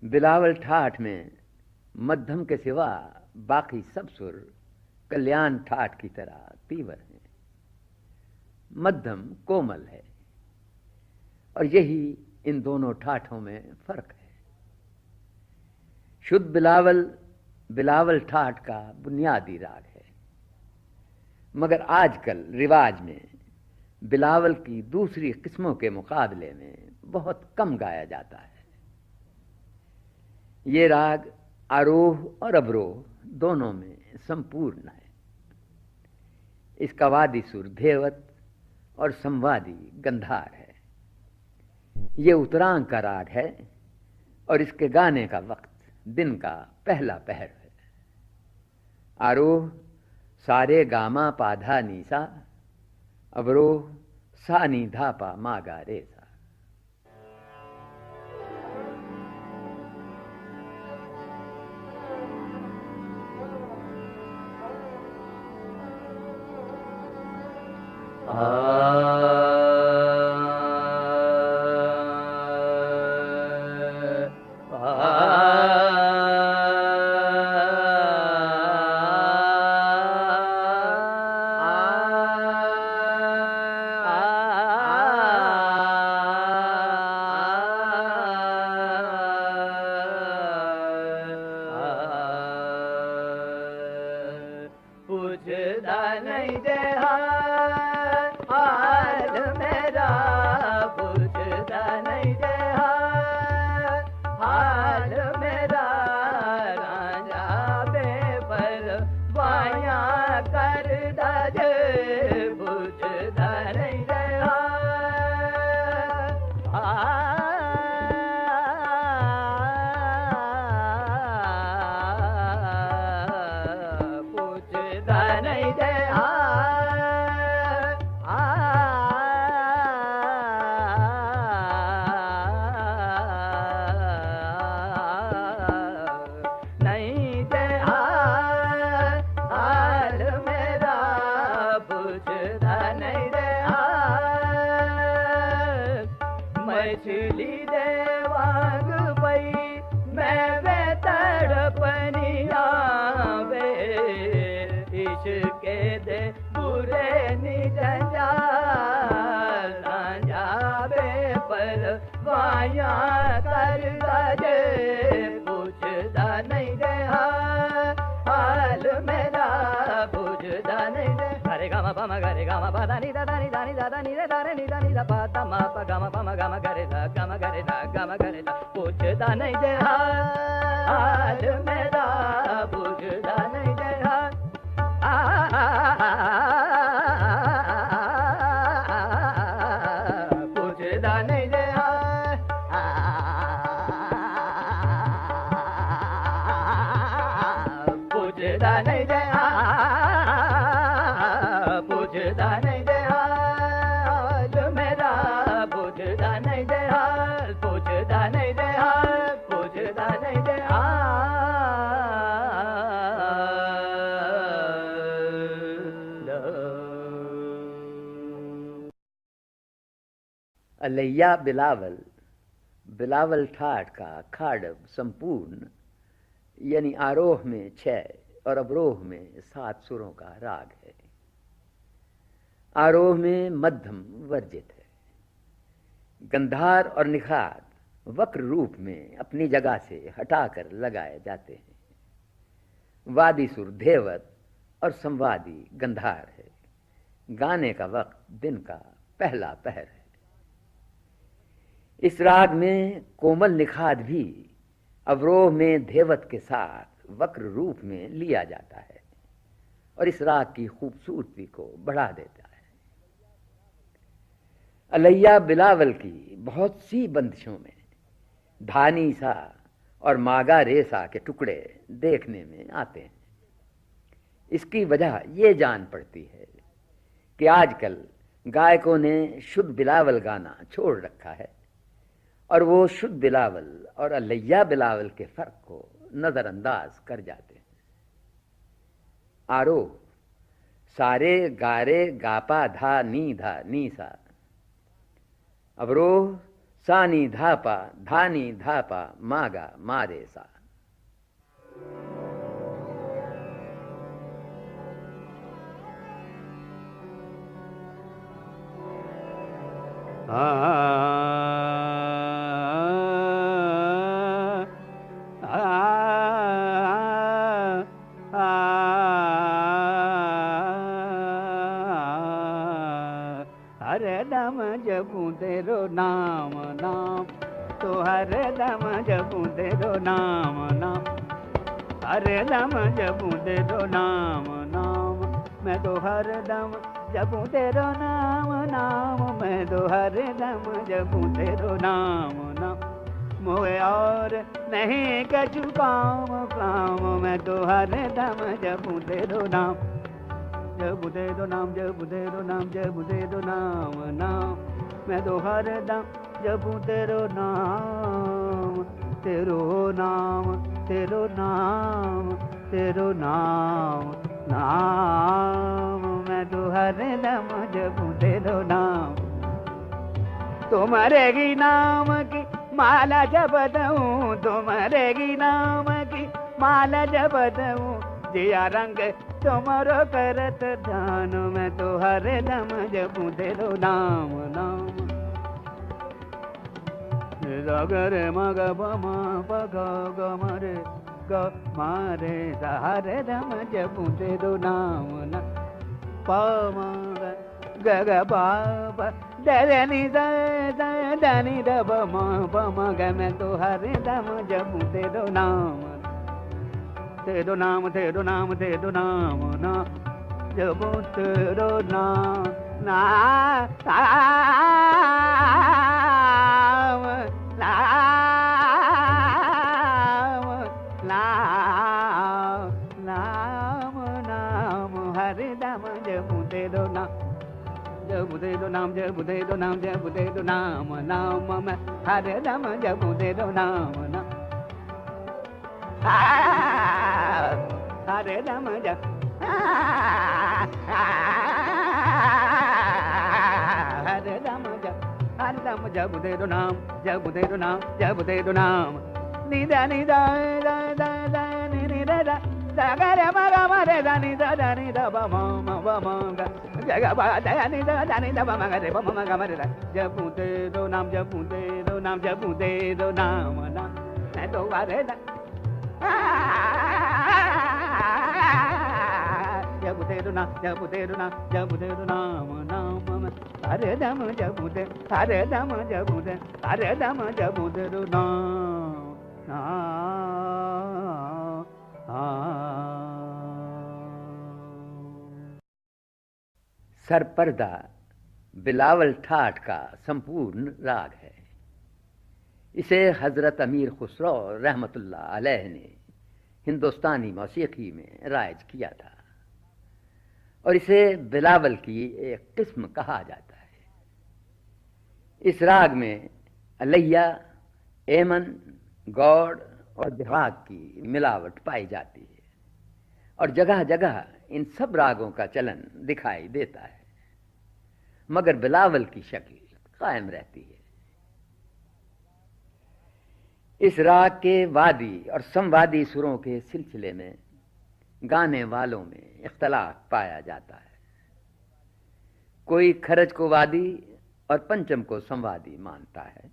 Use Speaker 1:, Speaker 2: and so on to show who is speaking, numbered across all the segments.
Speaker 1: बिलावल ठाठ में मध्यम के सिवा बाकी सब सुर कल्याण ठाठ की तरह तीव्र हैं। मध्यम कोमल है और यही इन दोनों ठाठों में फर्क है। शुद्ध बिलावल बिलावल ठाठ का बुनियादी राग है, मगर आजकल रिवाज में बिलावल की दूसरी किस्मों के मुकाबले में बहुत कम गाया जाता है। ये राग आरोह और अवरोह दोनों में संपूर्ण है। इसका वादी सुर धेवत और संवादी गंधार है। ये उत्तरांग का राग है और इसके गाने का वक्त दिन का पहला पहर है। आरोह सारे गामा पाधा नीसा, अवरोह सा नी धा पा मा गा रे सा। अलैया बिलावल बिलावल ठाठ का खाड़ब संपूर्ण यानी आरोह में 6 और अवरोह में 7 सुरों का राग है। आरोह में मध्यम वर्जित है। गंधार और निखार वक्र रूप में अपनी जगह से हटाकर लगाए जाते हैं। वादी सुर धेवत और संवादी गंधार है। गाने का वक्त दिन का पहला पहर है। इस राग में कोमल निखाद भी अवरोह में धेवत के साथ वक्र रूप में लिया जाता है और इस राग की खूबसूरती को बढ़ा देता है। अलैया बिलावल की बहुत सी बंदिशों में धानी सा और मागा रेसा के टुकड़े देखने में आते हैं। इसकी वजह ये जान पड़ती है कि आजकल गायकों ने शुद्ध बिलावल गाना छोड़ रखा है और वो शुद्ध बिलावल और अलैया बिलावल के फर्क को नजरअंदाज कर जाते हैं। आरोह सारे गारे गापा धा नी सा, अवरोह सानी धापा धानी धापा मागा मारे सा।
Speaker 2: हरदम जपू तेरो नाम नाम, तो हरदम जपू तेरो नाम नाम, हरदम जपू तेरो नाम नाम, मैं तो हरदम जपू तेरो नाम नाम, मैं तो हरदम जपू तेरो नाम नाम, मोहे और नहीं कछु काम काम, मैं तो हरदम जपू तेरो नाम, जपू तेरो नाम, जपू तेरो नाम, जपू तेरो नाम नाम, मैं तो हरदम जपू तेरो नाम, तेरो नाम, तेरो नाम, तेरो नाम नाम, मैं तो हरदम जपू तेरो नाम। तुम्हारे की नाम की माला जपतूं, तुम्हारे की नाम की माला जपतूं, जिया रंग तुम्हारो करत ध्यान, मैं तो हरदम जपू तेरो नाम नाम। रे मग बम पग ग मरे ग मारे सा, हरदम जपू तेरो नाम नाम, प म ग ग प प द नि द नि द ब म ग, मैं तो हरदम जपू तेरो नाम, तेरो नाम, तेरो नाम, तेरो नाम ना, जपू तेरो नाम नाम नाम नाम नाम, हरदम जपू तेरो नाम, जपू तेरो नाम, जपू तेरो नाम, जपू तेरो नाम नाम, मैं हरदम जपू तेरो नाम नाम, हरदम जप हरदम जप, हरदम जपू तेरो नाम, जपू तेरो नाम, जपू तेरो नाम, निदा निदा दा दा दा नि नि दा दा दा ग रे म ग म रे दा नि दा ब म ग ग ग ब दा नि दा ब म ग रे ब म ग म रे दा, जपू तेरो नाम, जपू तेरो नाम, जपू तेरो नाम नाम, मैं तो हरदम जपू तेरो नाम, जपू तेरो नाम, जपू तेरो नाम नाम, हरदम जपू तेरो, हरदम जपू तेरो, हरदम जपू तेरो नाम
Speaker 1: सरपर्दा बिलावल ठाठ का संपूर्ण राग है। इसे हजरत अमीर खुसरो रहमतुल्लाह अलैह ने हिंदुस्तानी मौसीकी में राइज किया था और इसे बिलावल की एक किस्म कहा जाता है। इस राग में अलैया, एमन, गौड़ और दिहाग की मिलावट पाई जाती है और जगह जगह इन सब रागों का चलन दिखाई देता है, मगर बिलावल की शक्ल कायम रहती है। इस राग के वादी और संवादी सुरों के सिलसिले में गाने वालों में इख्तलाफ पाया जाता है। कोई खरज को वादी और पंचम को संवादी मानता है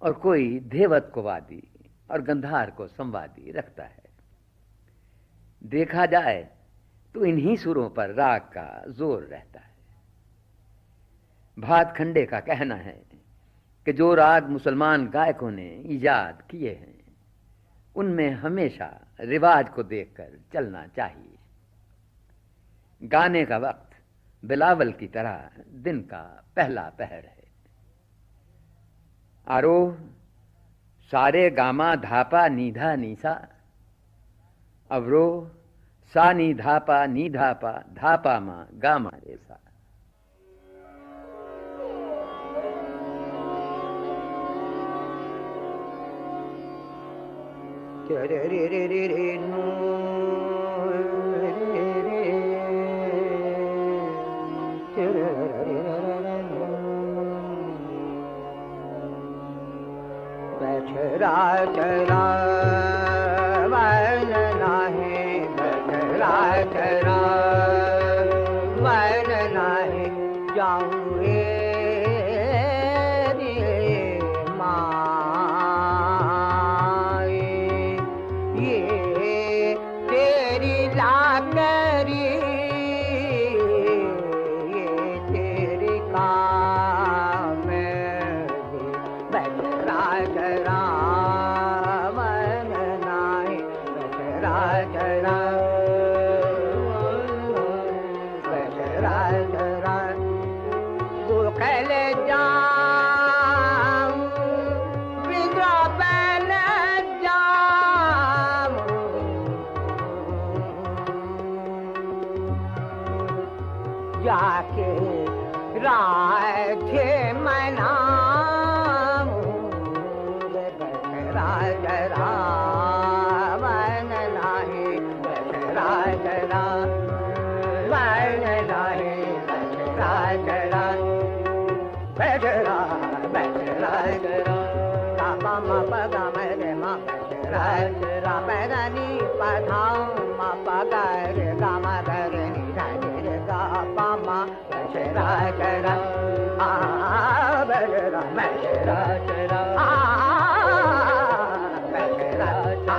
Speaker 1: और कोई धेवत को वादी और गंधार को संवादी रखता है। देखा जाए तो इन्हीं सुरों पर राग का जोर रहता है। भातखंडे का कहना है कि जो राग मुसलमान गायकों ने ईजाद किए हैं उनमें हमेशा रिवाज को देखकर चलना चाहिए। गाने का वक्त बिलावल की तरह दिन का पहला पहर है। आरोह सारे गामा धापा नीधा नीसा, अवरोह सा नी धापा नी धापा धापा मा गामा रेसा।
Speaker 2: चरा वन नाही बचरा चरा वन नाही जाऊं जाके राधे मना राजरा वन नाही राजरा वन नाही राजरा बजरा बजरा गा मा पा गा मा रे मा बजरा पैरानी पधाओ मा पा गा रे गा मा गा रे नी धा रे गा पा मा बजरा जरा आ बजरा बजरा जरा आ बजरा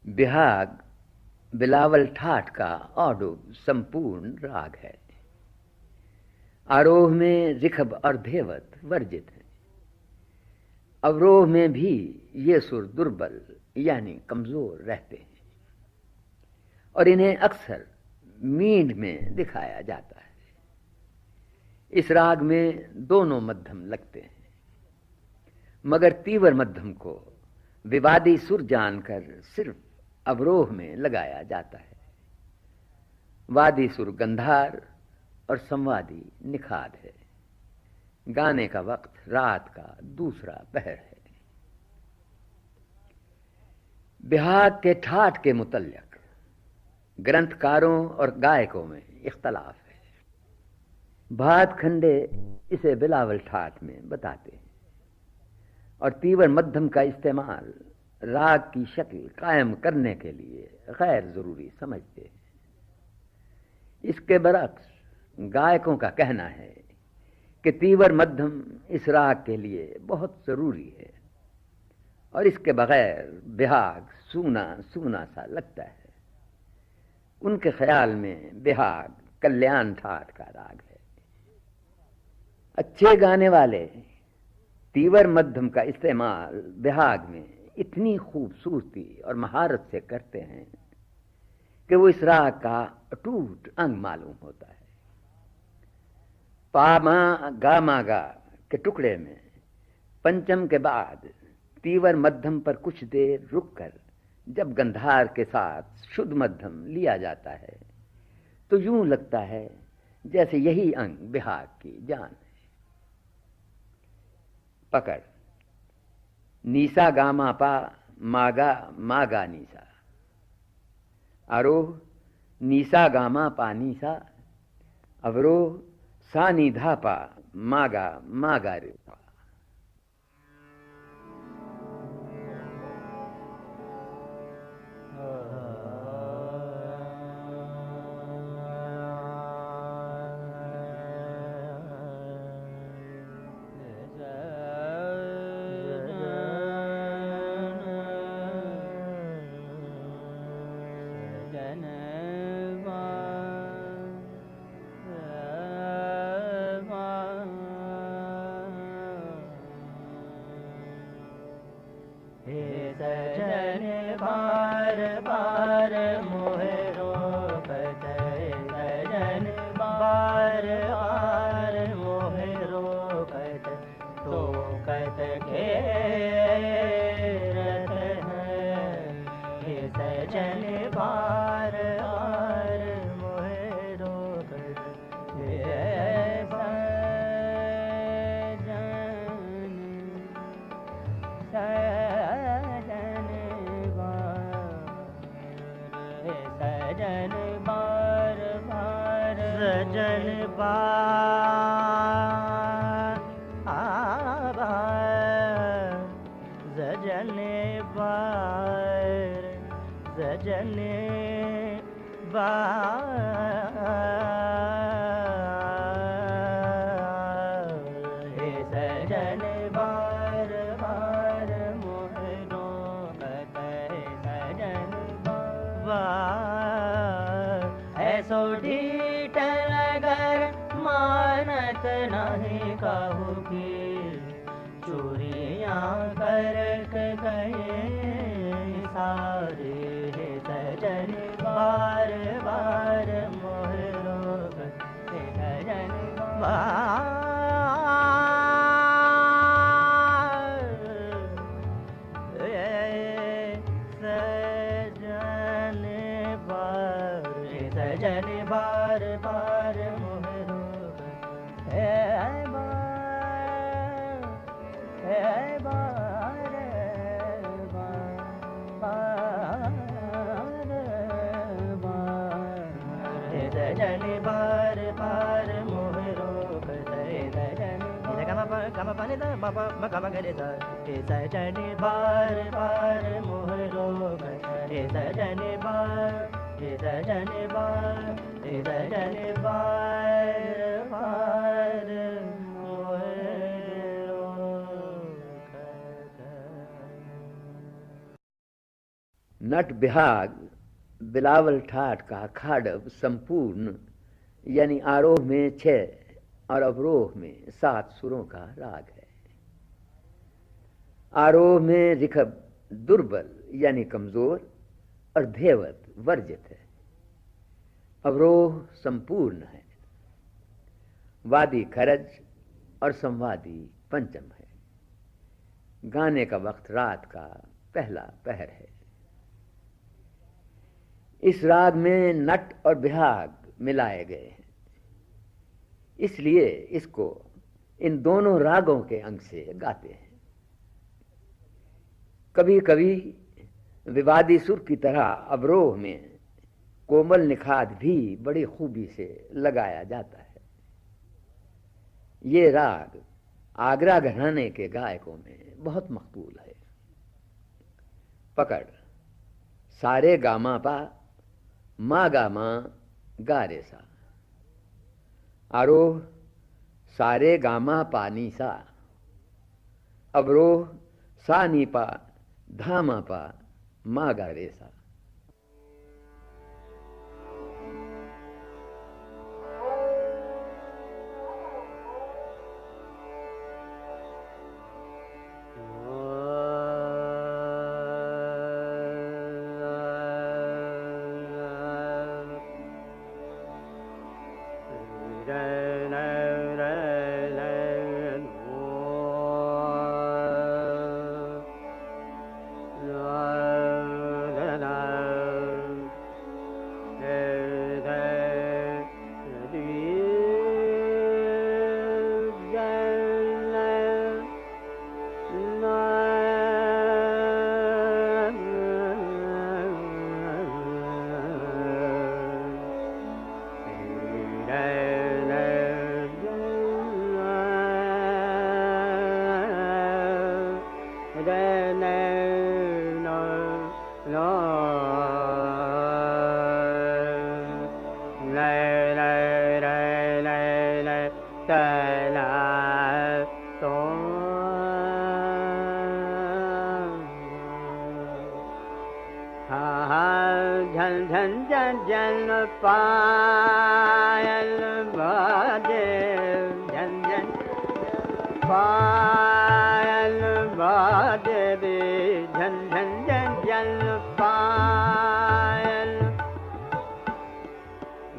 Speaker 1: बिहाग बिलावल ठाठ का औडुग संपूर्ण राग है। आरोह में रिखब और भेवत वर्जित है। अवरोह में भी ये सुर दुर्बल यानी कमजोर रहते हैं और इन्हें अक्सर मींड में दिखाया जाता है। इस राग में दोनों मध्यम लगते हैं, मगर तीव्र मध्यम को विवादी सुर जानकर सिर्फ अवरोह में लगाया जाता है। वादी सुर गंधार और संवादी निखाद है। गाने का वक्त रात का दूसरा पहर है। बिहाग के ठाठ के मुतल्लिक ग्रंथकारों और गायकों में इख्तलाफ है। भात खंडे इसे बिलावल ठाठ में बताते हैं और तीव्र मध्यम का इस्तेमाल राग की शक्ल कायम करने के लिए गैर जरूरी समझते हैं। इसके बरक्स गायकों का कहना है कि तीव्र मध्यम इस राग के लिए बहुत जरूरी है और इसके बगैर बिहाग सूना सूना सा लगता है। उनके ख्याल में बिहाग कल्याण ठाठ का राग है। अच्छे गाने वाले तीव्र मध्यम का इस्तेमाल बिहाग में इतनी खूबसूरती और महारत से करते हैं कि वो इस राग का अटूट अंग मालूम होता है। पा मा गा मा गा के टुकड़े में पंचम के बाद तीव्र मध्यम पर कुछ देर रुककर जब गंधार के साथ शुद्ध मध्यम लिया जाता है तो यूं लगता है जैसे यही अंग बिहाग की जान है। पकड़ नीसा गामा पा मागा मागा नीसा। आरोह नीसा गामा पा नीसा। अवरोह सा नी धा पा मागा मागा रे पा।
Speaker 2: सजन बार सजन बार सजन हे सजन बार बार मोहनो सजन बार ऐसो ढीठ नगर मानत नहीं कहू की चोरियां कर गए सारे हे सजन बार बार मोहरो हे सजन बार सजन बार हे सजन बार बार मोहरो हे सजन बार बार मोहरो गम पानी दा बाबा मगम गरे दा हे सजन बार बार मोहरो हे सजन बार हे सजन बार हे सजन बार बार
Speaker 1: नट बिहाग बिलावल ठाट का खाडब संपूर्ण यानी आरोह में 6 और अवरोह में 7 सुरों का राग है। आरोह में रिखब दुर्बल यानी कमजोर और धेवत वर्जित है। अवरोह संपूर्ण है। वादी खरज और संवादी पंचम है। गाने का वक्त रात का पहला पहर है। इस राग में नट और बिहाग मिलाए गए हैं, इसलिए इसको इन दोनों रागों के अंग से गाते हैं। कभी कभी विवादी सुर की तरह अवरोह में कोमल निखाद भी बड़ी खूबी से लगाया जाता है। ये राग आगरा घराने के गायकों में बहुत मकबूल है। पकड़ सारे गामा पा मा गा मा गा रे सा। आरोह सारे गामा पानी सा। अवरोह सा नी पा धामा पा मा गा रे सा।
Speaker 2: पायल बाजे झन झन पायल बाजे रे झन झन झन झन पायल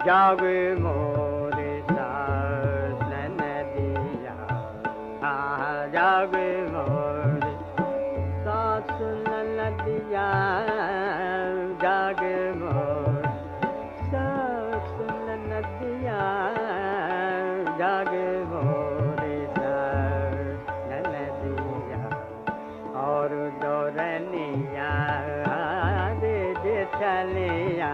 Speaker 2: जागे मोरे सास नदिया जागे मोरे सास नदिया जागे मोरे सास नदिया जागे मोरे सास नदिया और दौरनिया दे चलिया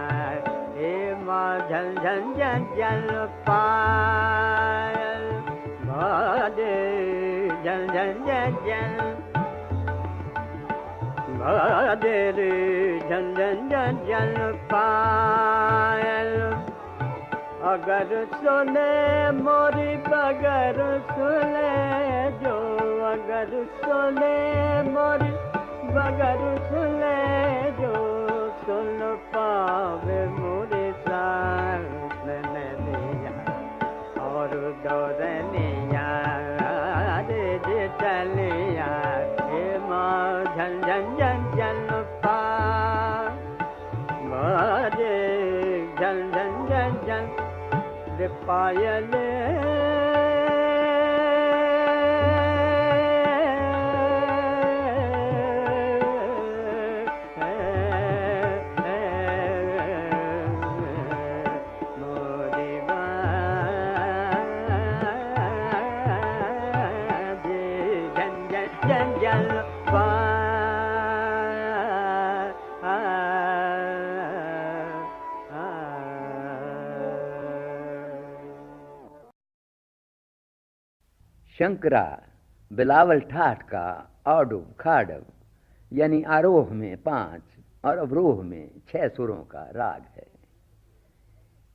Speaker 2: हे माझा झल झल झल झल पायल बाजे झल झल झल झल बाजे रे झल झल झल झल पायल अगर सुने मोरी बगर सुने जो अगर सुने मोरी बगर सुने जो सुन पावे मोरे साथ ने दिया और दौरनिया रे जे चलिया हे माँ झल झल झल झल पा मारे झल झल झल झल रे पायल
Speaker 1: शंकरा बिलावल ठाठ का आडव खाडव यानी आरोह में 5 और अवरोह में 6 सुरों का राग है।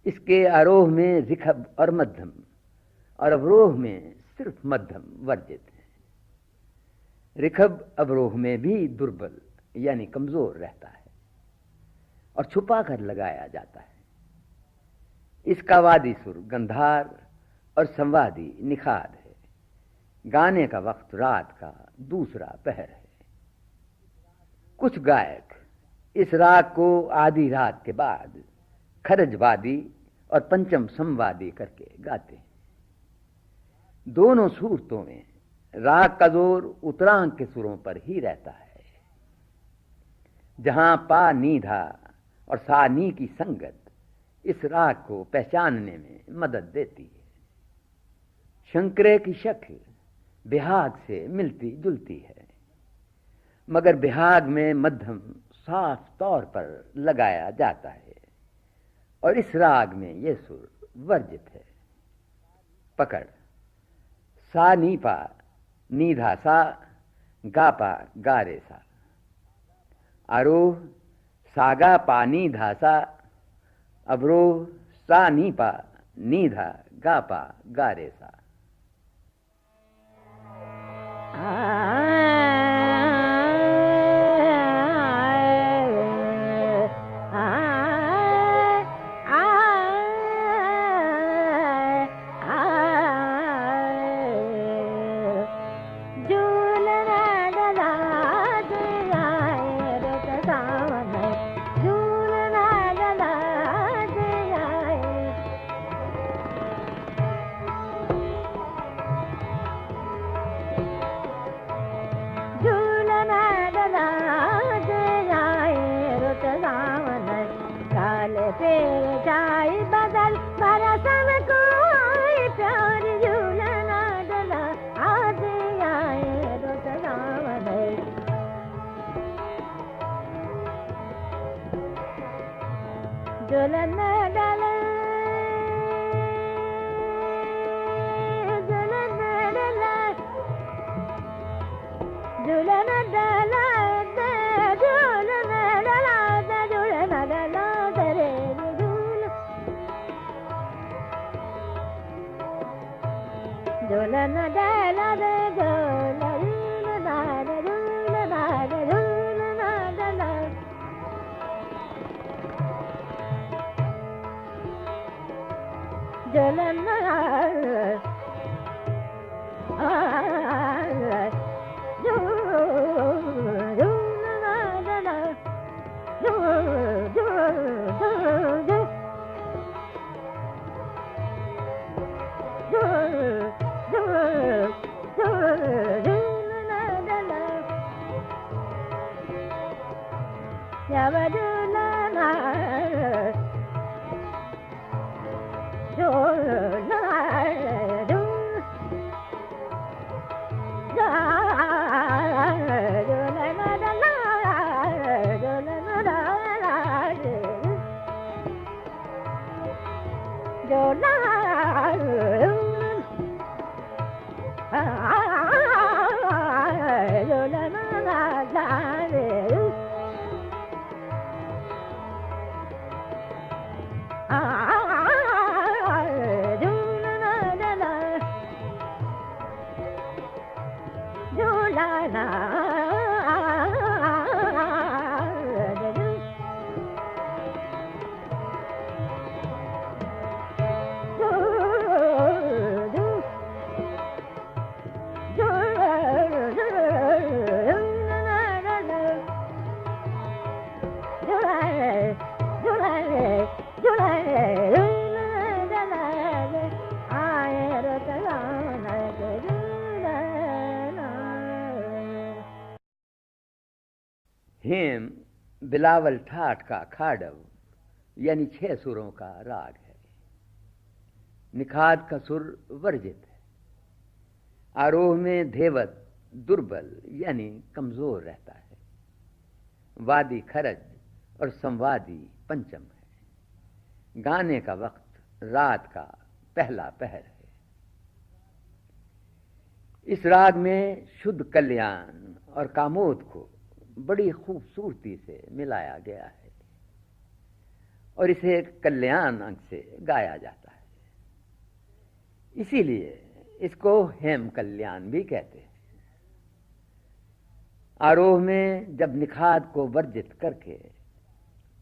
Speaker 1: इसके आरोह में रिखब और मध्यम और अवरोह में सिर्फ मध्यम वर्जित है। रिखब अवरोह में भी दुर्बल यानी कमजोर रहता है और छुपा कर लगाया जाता है। इसका वादी सुर गंधार और संवादी निखाद है। गाने का वक्त रात का दूसरा पहर है। कुछ गायक इस राग को आधी रात के बाद खरजवादी और पंचम संवादी करके गाते हैं। दोनों सूरतों में राग का जोर उत्तरांग के सुरों पर ही रहता है। जहां पा नीधा और सा नी की संगत इस राग को पहचानने में मदद देती है। शंकरे की शक्ल बिहाग से मिलती जुलती है, मगर बिहाग में मध्यम साफ तौर पर लगाया जाता है और इस राग में यह सुर वर्जित है। पकड़ सा नी पा नीधा सा गा पा गा रे सा। आरोह सागा पा नीधा सा। अवरोह सा नी पा नीधा गा पा गा रे सा। हेम बिलावल ठाठ का खाडव यानी 6 सुरों का राग है। निखाद का सुर वर्जित है। आरोह में धेवत दुर्बल यानी कमजोर रहता है। वादी खरज और संवादी पंचम है। गाने का वक्त रात का पहला पहर है। इस राग में शुद्ध कल्याण और कामोद को बड़ी खूबसूरती से मिलाया गया है और इसे कल्याण अंग से गाया जाता है। इसीलिए इसको हेम कल्याण भी कहते हैं। आरोह में जब निखाद को वर्जित करके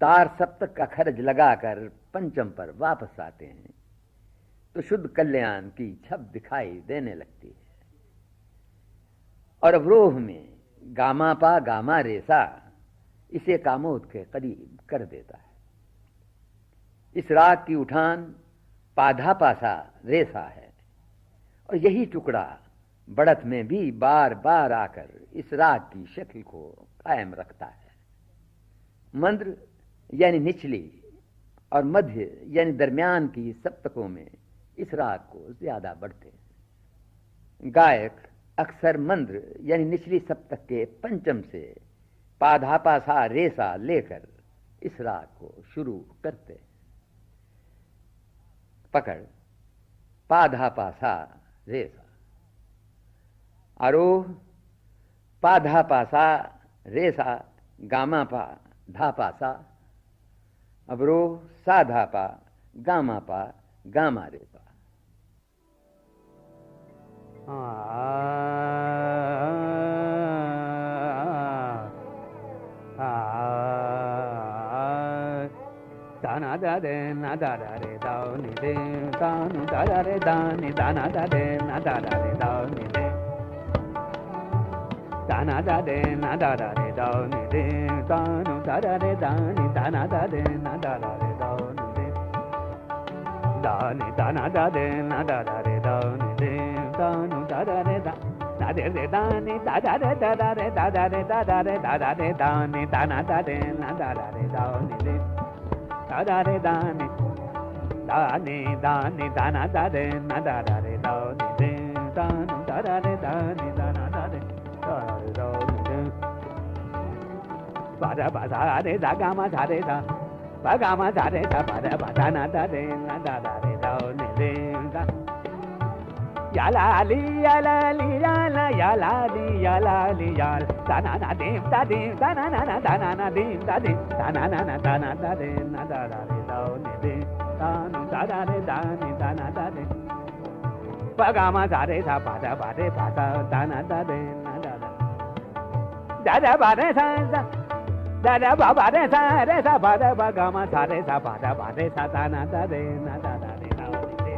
Speaker 1: तार सप्तक का खर्ज लगाकर पंचम पर वापस आते हैं तो शुद्ध कल्याण की छब दिखाई देने लगती है। और अवरोह में गामा पा गामा रेसा इसे कामोद के करीब कर देता है। इस राग की उठान पाधा पासा रेसा है और यही टुकड़ा बढ़त में भी बार बार आकर इस राग की शक्ल को कायम रखता है। मंद्र यानी निचली और मध्य यानी दरमियान की सप्तकों में इस राग को ज्यादा बढ़ते हैं। गायक अक्सर मंद्र यानी निचली सप्तक के पंचम से पाधापासा रेसा लेकर इस राग को शुरू करते हैं। पकड़ पाधापासा रेसा। आरोह पाधापासा रेसा गामा पा धापासा। अवरोह साधापा गामा पा गामा रेसा।
Speaker 2: दाना दा दे ना दा दा रे दाओ नि दे दानु दा दा रे दानी दाना दा दे ना दा दा रे दाओ नि दे दाना दा दे ना दा दा रे दाओ नि दे दानु दा दा रे दानी दाना दा दे ना दा दा रे दाओ नि दे दानी दाना दा दे ना दा दा रे दाओ नि दे दानु दा दा रे दा दा दे रे दानी दा दा रे दा दा रे दा दा रे दा दा रे दा दा रे दानी दाना दा दे ना दा दा रे दाओ नि दे दा दा रे दानी दानी दानी दाना दा दे ना दा दा रे दाओ नि दे दानु दा दा रे दानी दाना दा दे दा रे दाओ नि दे ba da ba da re da ga ma da re da ba ga ma da re da ba da na da re na da da re da o ni re da ya la li ya la li ya la ya la li ya la li ya da na na dim da na na da na na dim da na na da na da re na da da re da o ni re da nu da da re da ni da na da re ba ga ma da re da ba re ba da na da re na da da ba re sa da da ba ba re sa ba da ba ga ma sa re sa ba re sa da na da re na da da re da o ni re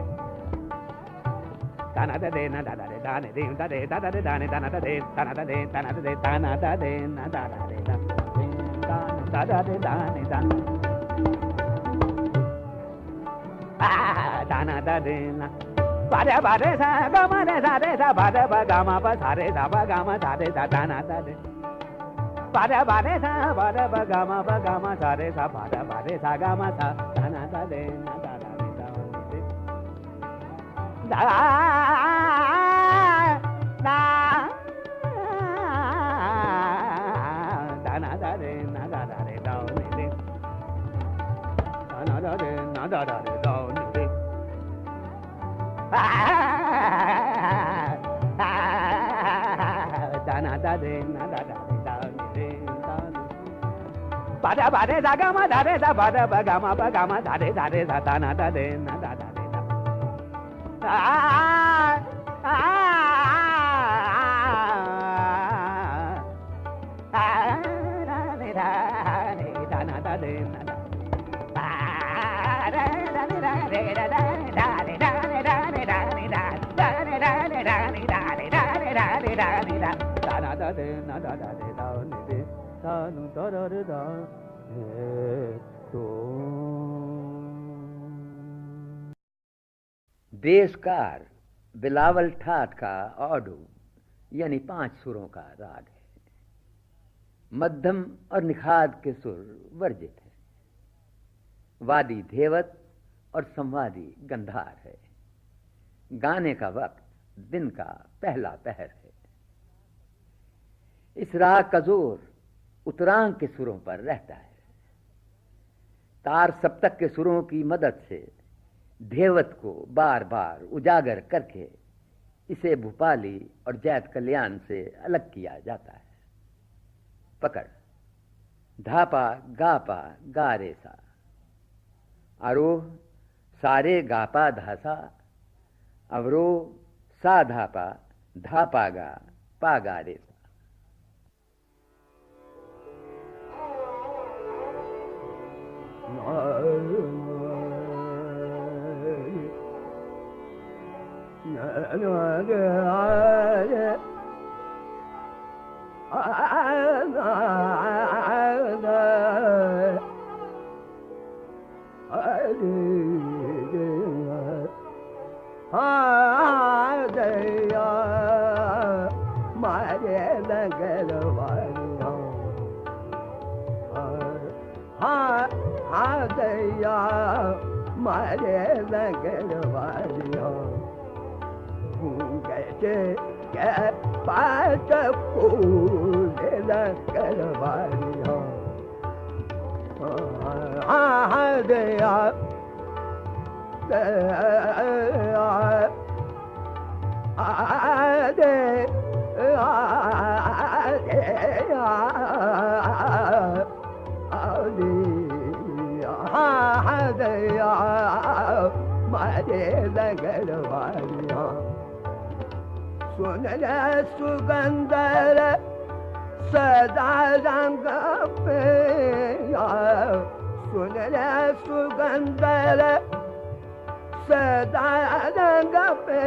Speaker 2: da na da re na da da re da ne de da re da da re da ne da na da re da na da re da na da re da na da re na da da re da da da re da ne da da na da re na ba re sa ga ma re sa ba ga ma ba sa re sa ba ga ma sa re sa da na da re ba re sa ba ga ma sa re sa ba re sa ga ma sa da na da re na da da re da da da na da re na da da re da ni re da na da re na da da re da ni re da na da re na da da re da ni re ba re da ga ma da re da ba ga ma da re sa da na da re na da da re da da na da re na da
Speaker 1: देशकार Bilawal ठाठ का औडू यानी 5 सुरों का राग है। मध्यम और निखाद के सुर वर्जित है। वादी धेवत और संवादी गंधार है। गाने का वक्त दिन का पहला पहर है। इस राग का जोर उत्तरांग के सुरों पर रहता है। तार सप्तक के सुरों की मदद से धेवत को बार बार उजागर करके इसे भूपाली और जैत कल्याण से अलग किया जाता है। पकड़। धापा गापा गा रे सा। आरोह सारे गापा धासा। अवरोह सा धापा धापा गा पा गा रे सा।
Speaker 3: सुगंधर सदा रंग पे सुन रे सुगंधर सदा रंग पे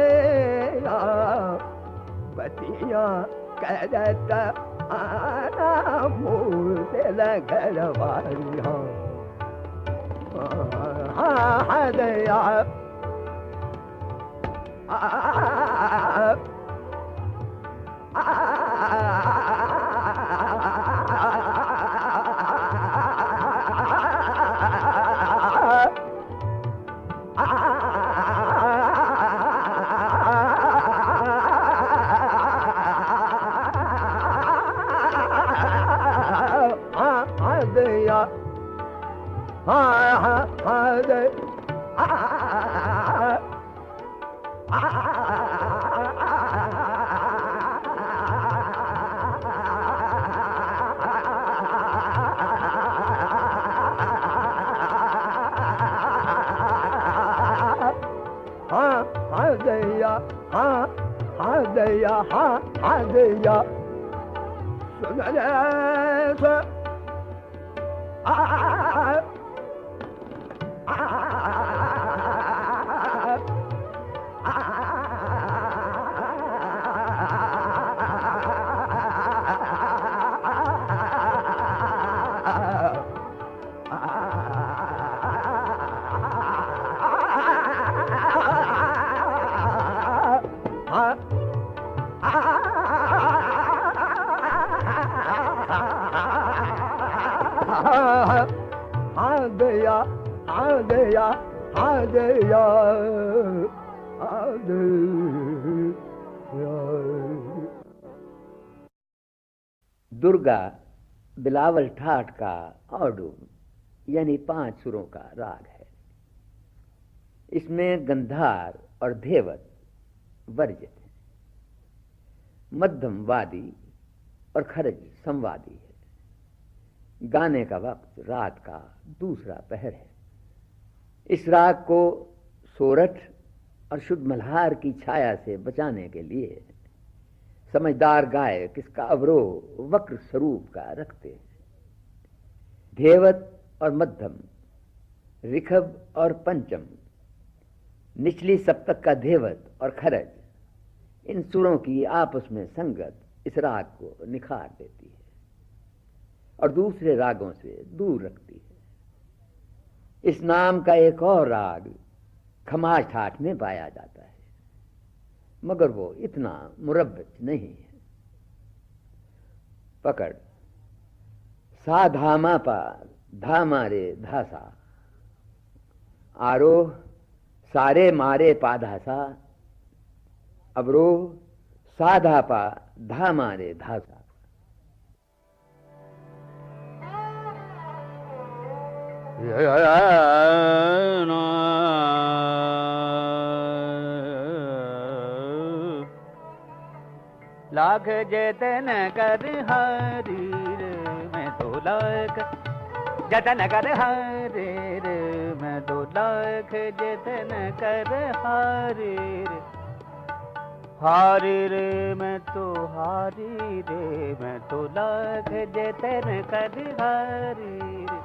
Speaker 3: बतिया करत आना मूल घर वालिया दया
Speaker 1: दुर्गा बिलावल ठाठ का औडुम यानी 5 सुरों का राग है। इसमें गंधार और धेवत वर्जित है। मध्यम वादी और खरज संवादी है। गाने का वक्त रात का दूसरा पहर है। इस राग को सोरठ और शुद्ध मल्हार की छाया से बचाने के लिए समझदार गायक इसका अवरोह वक्र स्वरूप का रखते हैं। धेवत और मध्यम, ऋखभ और पंचम, निचली सप्तक का धेवत और खरज, इन सुरों की आपस में संगत इस राग को निखार देती है और दूसरे रागों से दूर रखती है। इस नाम का एक और राग खमाज ठाठ में पाया जाता है, मगर वो इतना मुरब्बत नहीं है। पकड़। सा धामा पा धामा रे धासा, आरोह सारे मारे पाधासा, अवरोह साधा पा धामा रे धासा।
Speaker 2: लाख जतन कर हरि रे, मैं तो लाख जतन कर हरि रे, मैं तो लाख जतन कर हरि रे, हारी रे मैं तो हारी रे, मैं तो लाख जतन कर हरि रे,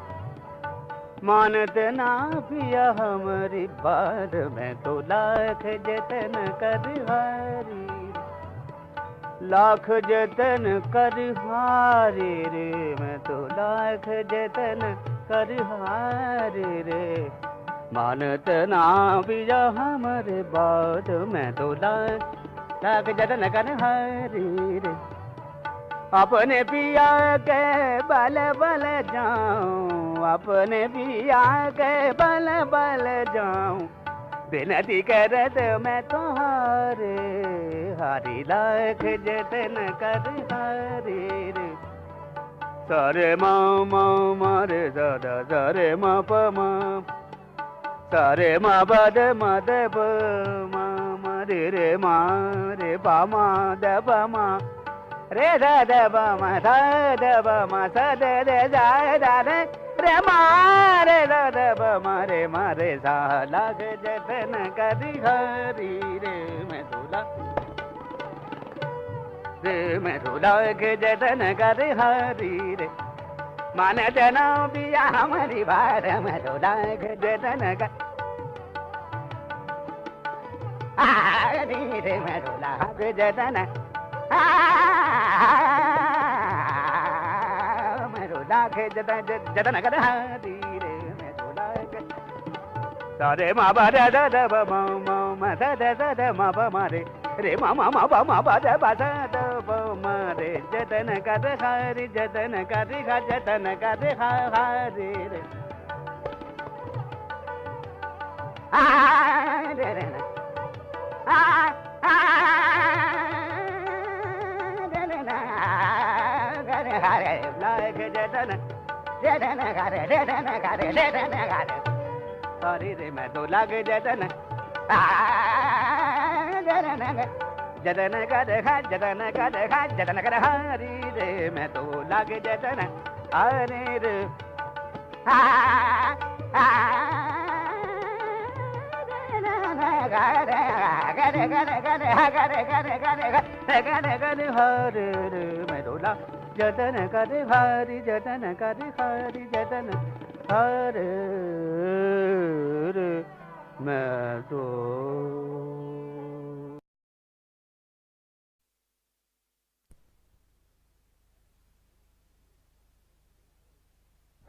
Speaker 2: मानत ना पिया हमारी बात, मैं तो लाख जतन कर हरि रे, लाख जतन कर हारे रे, मैं तो लाख जतन कर हारे रे, मानत ना पिया हमारे बात, मैं तो लाख जतन कर हारे रे, अपने पिया के बल बल जाऊं, अपने पिया के बल बल जाऊं, विनती करत मैं तो हारे, हारी लाख जतन कर हारे रे, सारे मा रे दादा सारे मा प मा, सारे मा बद मद प मा रे मा रे पा मा द प मा रे द द प मा सा द प मा सा द द जा द रे रे मा रे द द प मा रे सा, लाख जतन कर हरि रे, मैं तो रे मैं तो लाख जतन कर हरि रे, मानत ना पिया हमारी बात, मैं तो लाख जतन कर हरि रे, मैं तो लाख जतन मैं तो लाख जतन कर हरि रे, मैं तो लाख सारे मा बा द द ब म द द द म प म रे रे मा मा मा प म प द प द द प म रे, जतन कर हरि जतन कर जतन कर हरि रे, रे रे हरे लाख जतन जतन करे जतन करे जतन करे, हरि रे मैं तो लाख जतन जतन कर जतन कर जतन कर हरि रे, मैं तो लाख जतन हरि रे, गरे गरे गरे गरे गरे गरे गरे गरे हरे रे, मैं तो लाख जतन करे हरि जतन करे हरि जतन हरे रे, मैं तो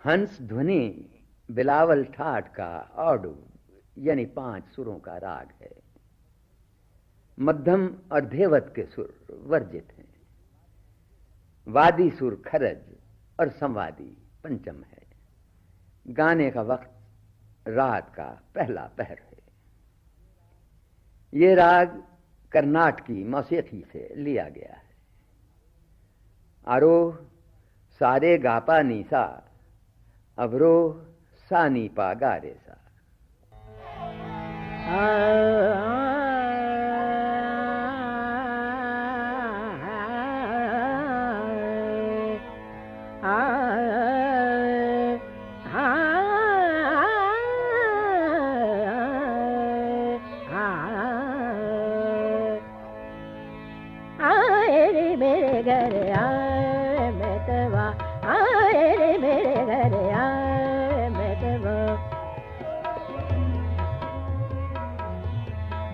Speaker 1: हंस ध्वनि बिलावल ठाठ का औडू यानी 5 सुरों का राग है। मध्यम और धेवत के सुर वर्जित हैं। वादी सुर खरज और संवादी पंचम है। गाने का वक्त रात का पहला पहर है। ये राग कर्नाटकी मौसीकी से लिया गया है। आरोह सारे गापा नीसा, अवरोह सानी पा गारे सा।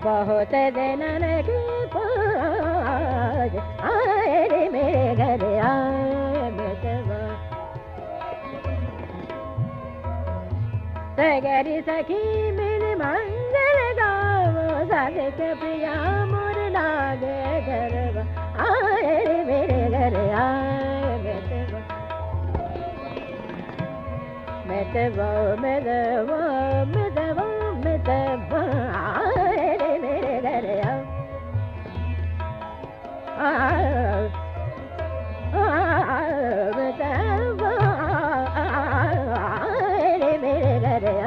Speaker 4: बहुत दिन की पाज आए रे मेरे घर आए बेटवा, सगरी सखी मेरे मंगल गावो, सागे के प्रिया मोर लागे घरवा, आए रे मेरे घर आए बेटवा। मेतवा मेतवा मेतवा मेतवा रे मेरे रे मेतवा रे मेरे रे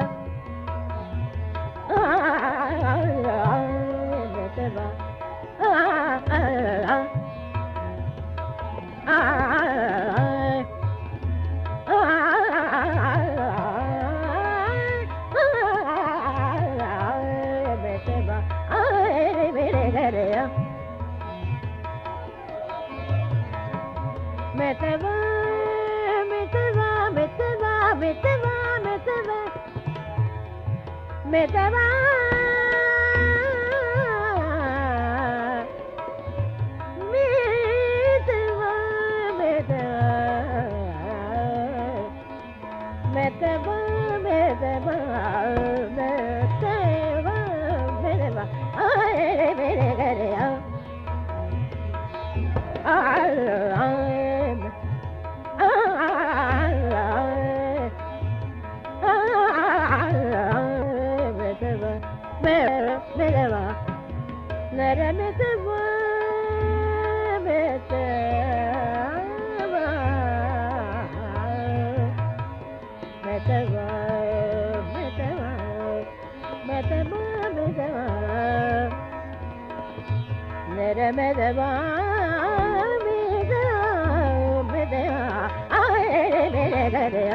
Speaker 4: मेतवा मेतवा मेतवा मेतवा मेतवा मेतवा मेतवा मेतवा मेतवा मेतवा मेतवा अरे मेरे घरे मेतवा नरे मेतवा मेतवा मेतवा मेतवा मेतवा मेरे मेतवा मेतवा मेतवा आए मेरे घरे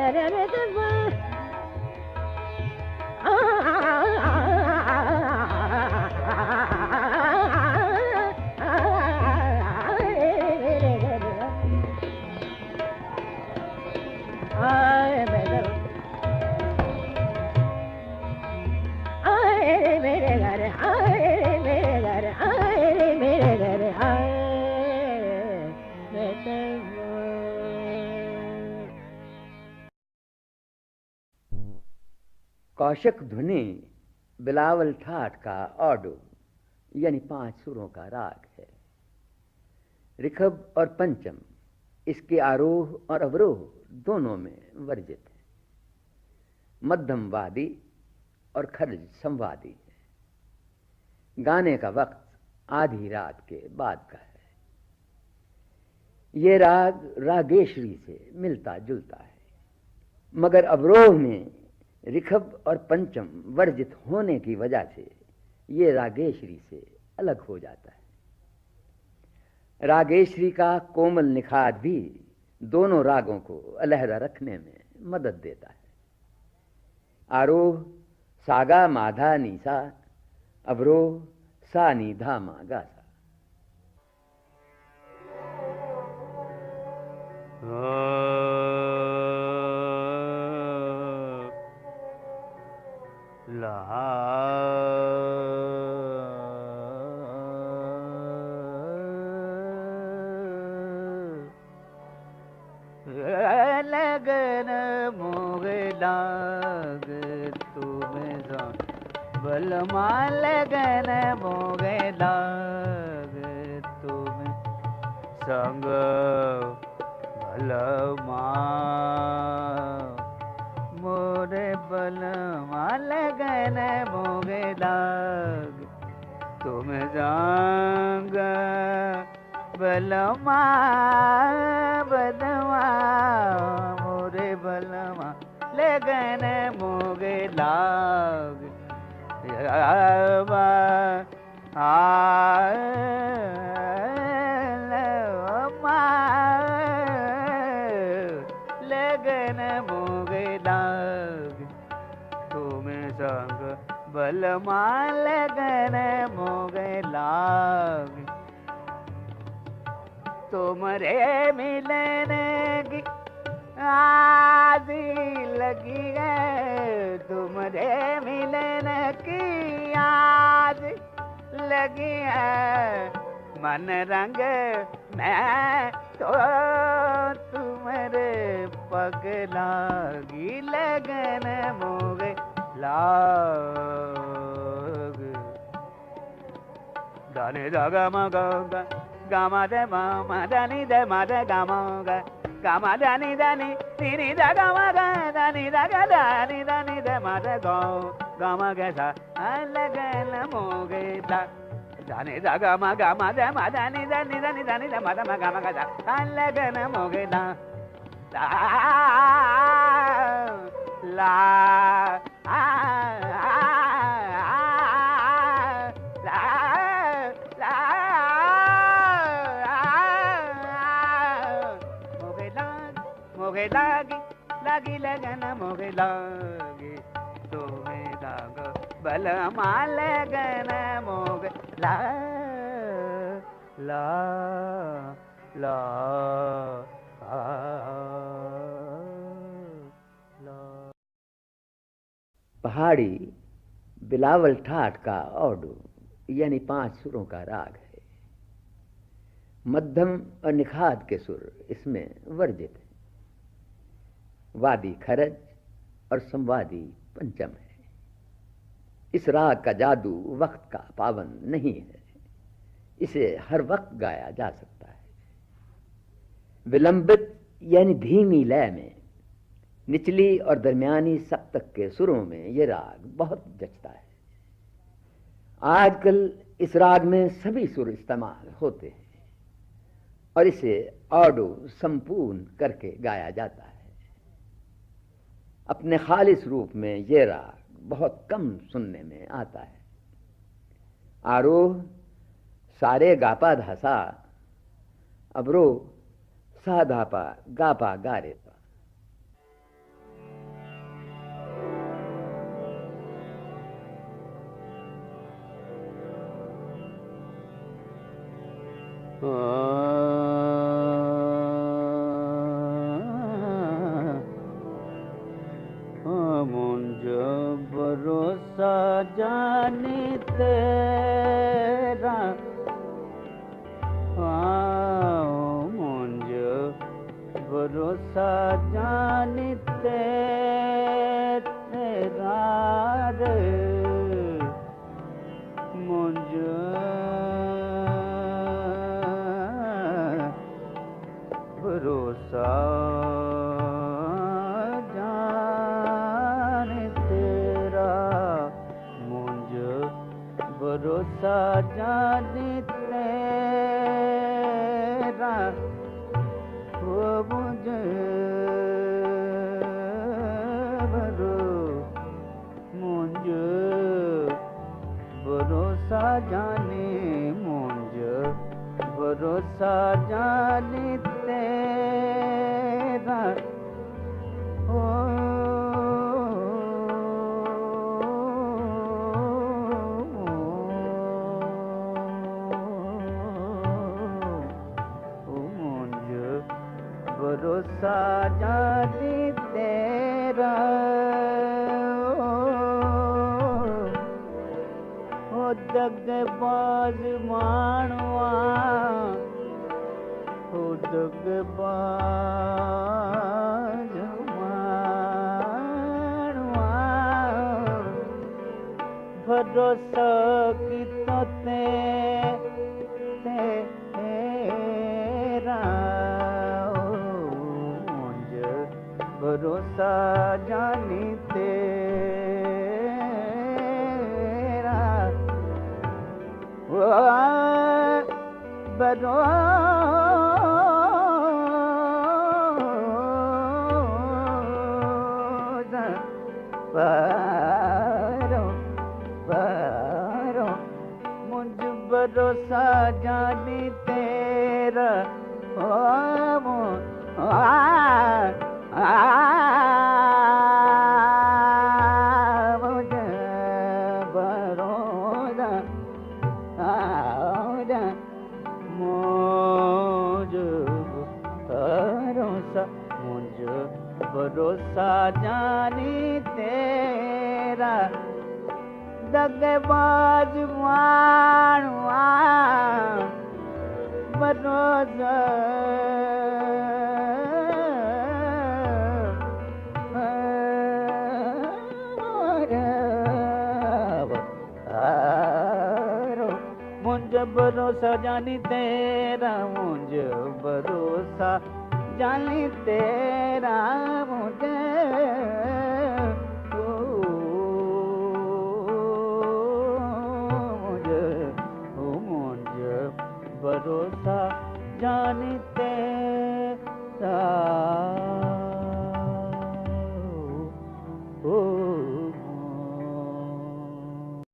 Speaker 4: मेरे मेतवा मेरे घर आए मेरे घर आए मेरे घर आए
Speaker 1: कौशिक ध्वनि बिलावल ठाठ का ऑडो यानी 5 सुरों का राग है। ऋखब और पंचम इसके आरोह और अवरोह दोनों में वर्जित है। मध्यम वादी और खर्ज संवादी है। गाने का वक्त आधी रात के बाद का है। ये राग रागेश्वरी से मिलता जुलता है, मगर अवरोह में ऋखब और पंचम वर्जित होने की वजह से ये रागेश्वरी से अलग हो जाता है। रागेश्वरी का कोमल निखार भी दोनों रागों को अलहदा रखने में मदद देता है। आरोह सागा माधा नीसा, अवरोह सा नी धा मा गा सा।
Speaker 2: लगन मोगे लाग तुम्हें बलमा लगन मोगे लाग तुम्हें संग बलमा मोरे बलमा लगन मोगे लाग तुम संग बलमा बदमा मोरे बलमा लगन मोगे लाग लगन मोगे लाग तुम संग बलमा लगन मोगे लाग तुमरे मिलन की आदि लगी है तुमरे मिलन की याद लगी है मन रंग मैं तो तुम्हारे पग लागी लगन मोगे लाग Dani da ga ma ga ga ga ma de ma da ni de ma de ga ma da ni ni da ga ma ga da ni de ma de ga ma ga sa la ga la mo ge da dani da ga ma de ma da ni da ni da ma da ma ga sa la ga na mo ge da la मोगे लागी लगन मोगे लागी तुम्हें दाग बल माल लगन मोगे ला ला ला
Speaker 1: पहाड़ी बिलावल ठाठ का औडू यानी 5 सुरों का राग है। मध्यम और निखात के सुर इसमें वर्जित है। वादी खरज और संवादी पंचम है। इस राग का जादू वक्त का पाबंद नहीं है, इसे हर वक्त गाया जा सकता है। विलंबित यानी धीमी लय में निचली और दरमियानी सप्तक के सुरों में यह राग बहुत जचता है। आजकल इस राग में सभी सुर इस्तेमाल होते हैं और इसे ऑडो संपूर्ण करके गाया जाता है। अपने खालिस रूप में यह राग बहुत कम सुनने में आता है। आरोह सारे गापा धासा, अवरोह सा धापा गापा गारे।
Speaker 2: मुझ भरोसा जाने तेरा, मुझ भरोसा जाने तेरा रे, मुझ भरोसा जाने तेरा, मुझ भरोसा जाने तेरा, वो मुझे भरोसा जाने, मुझ भरोसा जाने तेरा, ओ मुझ भरोसा जाने तेरा, ओ दगबाज मानवा, दगबाज मानवा, भरोसा की तो तेरा, मुझ भरोसा जानी तेरा, मुझ भरोसा जानी तेरा, भरोसा जानी तेरा, दगबाज मानवा, भरोसा मुझ भरोसा जानी तेरा मुझे भरोसा जानी तेरा मुझे मुझे भरोसा जानी तेरा